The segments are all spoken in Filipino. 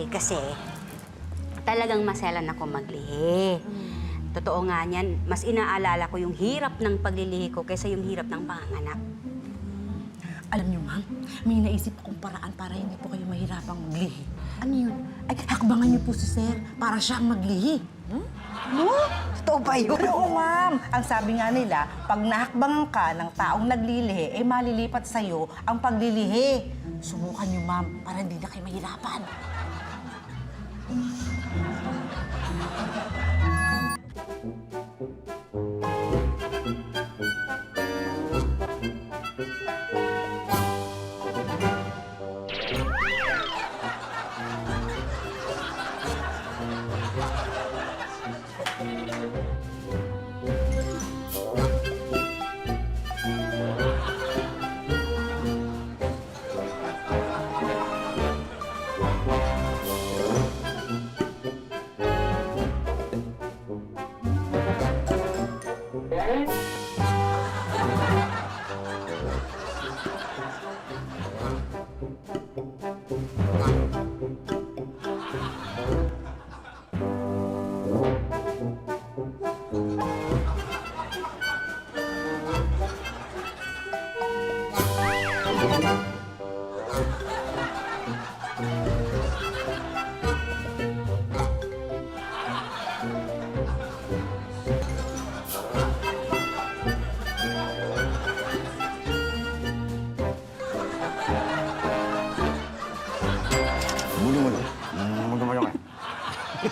Kasi talagang maselan ako maglihi. Totoo nga niyan, mas inaalala ko yung hirap ng paglilihi ko kaysa yung hirap ng panganganak. Alam niyo, ma'am, may naisip akong paraan para hindi po kayo mahirapang maglihi. Ano yun? Ay, hakbangan niyo po si Sir para siya ang maglihi. Ano? Totoo ba yun? Oo, ma'am. Ang sabi nga nila, pag nahakbangan ka ng taong naglilihi, malilipat sa'yo ang paglilihi. Subukan niyo, ma'am, para hindi na kayo mahirapan.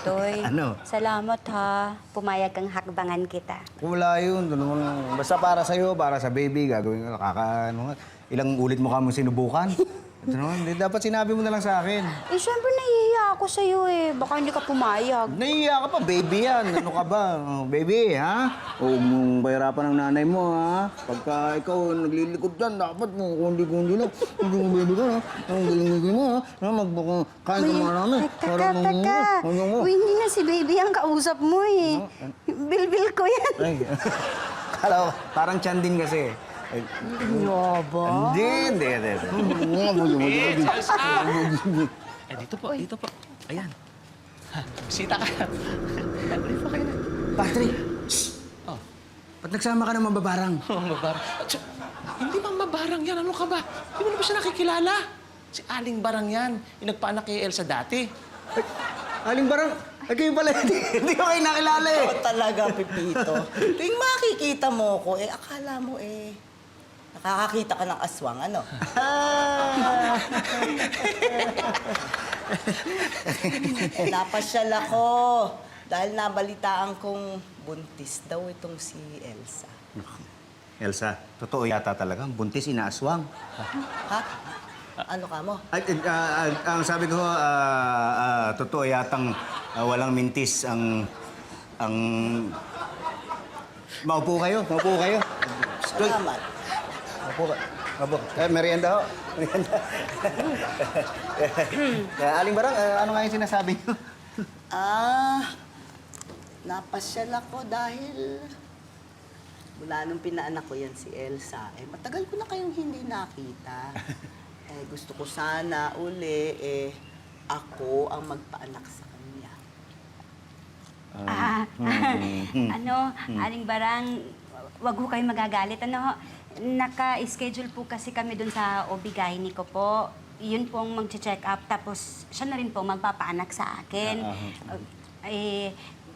Toy, Ano? salamat ha. Pumayag kang hakbangan kita. Wala yun. Basta para sa'yo, para sa baby, gagawin ko. Ilang ulit mo kamo sinubukan. Ito naman, dapat sinabi mo na lang sa akin. Eh, syempre nahihiya ako sa'yo eh. Baka hindi ka pumayag. Nahiya ka pa, baby yan. Ano ka ba? Oh, baby, ha? Huwag mong bayarapan ng nanay mo, ha? Pagka ikaw naglilikod dyan, dapat mo kundi-kundi lang. Hindi mo baby ka, ha? Ang galing mo, ha? Kain ka mga nanay. Taka. Uy, hindi na si baby ang kausap mo eh. Bilbil ko yan. Ay, kala ko, parang tiyan din kasi. Ay, Yobo? hindi. Dito po. Ayan. Bisita ka. Halika po kayo na. Patrick! Oh. Ba't nagsama ka ng mababarang? Mabarang. Hindi bang mabarang yan? Ano ka ba? Hindi mo na ba siya nakikilala? Si Aling Barang yan. Yung nagpaanak kay Elsa dati. Aling Barang, kayo pala, hindi ko kayo nakilala eh. Ikaw talaga, Pipito. Tuwing makikita mo ko, akala mo nakakakita ka ng aswang, ano? Napasyal ako dahil nabalitaan kong buntis daw itong si Elsa. Elsa, totoo yata talaga, buntis inaaswang. Ha? Ano ka mo? Ang sabi ko, totoo yatang walang mintis ang... Maupo kayo. Salamat. Maupo. Merienda ho. Merienda. Aling Barang, ano nga yung sinasabi niyo? Napasyal ako dahil mula nung pinaanak ko yan si Elsa, matagal ko na kayong hindi nakita. Gusto ko sana uli, ako ang magpaanak sa kanya. Aling Barang, wag ho kayo magagalit. Naka-schedule po kasi kami dun sa OB-GYN ko po. Yun pong mag-check up, tapos siya na rin po magpapaanak sa akin.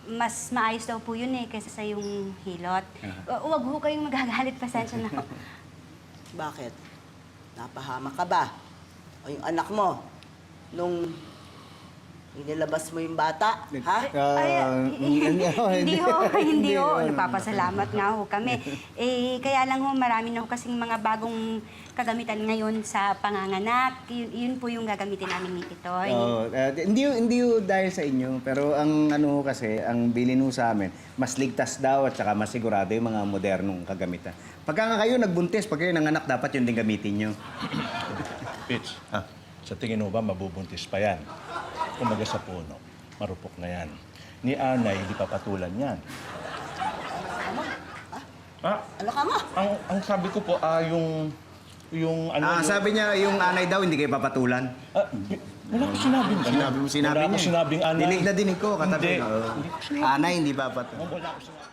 Mas maayos daw po yun kaysa sa yung hilot. Wag ho kayong magagalit, pasensya na ho. Bakit? Napahama ka ba? O yung anak mo, nung inilabas mo yung bata, ha? Hindi ho. Napapasalamat nga ho kami. Kaya lang ho, marami na ho kasing mga bagong kagamitan ngayon sa panganganak. Yun po yung gagamitin namin ni Titoy. Hindi dahil sa inyo, pero ang ano kasi, ang bilin sa amin, mas ligtas daw at saka mas sigurado yung mga modernong kagamitan. Pagka nga kayo nagbuntis, pag kayo nanganak, dapat yun din gamitin nyo. Pitch, sa tingin mo ba mabubuntis pa yan? Kumaga sa puno, marupok na yan. Ni Anay, hindi papatulan yan. Ano ka mo? Ang sabi ko po, yung ano... Sabi niya, yung anay daw, hindi kayo papatulan. Wala ko sinabing gano'n. Sinabi mo, sinabi Wala ko niya. sinabing anay. Dinig na dinig ko, katabi. Hindi. Oo. Hindi ko sinabi. Anay, hindi dapat. Wala ko sinabi.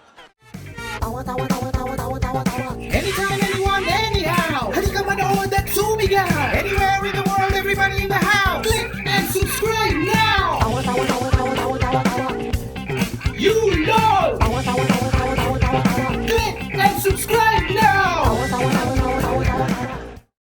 Anytime, anyone, anyhow. Halika manood at sumigaw. Anywhere in the world, everybody in the house. Click and subscribe now. You know.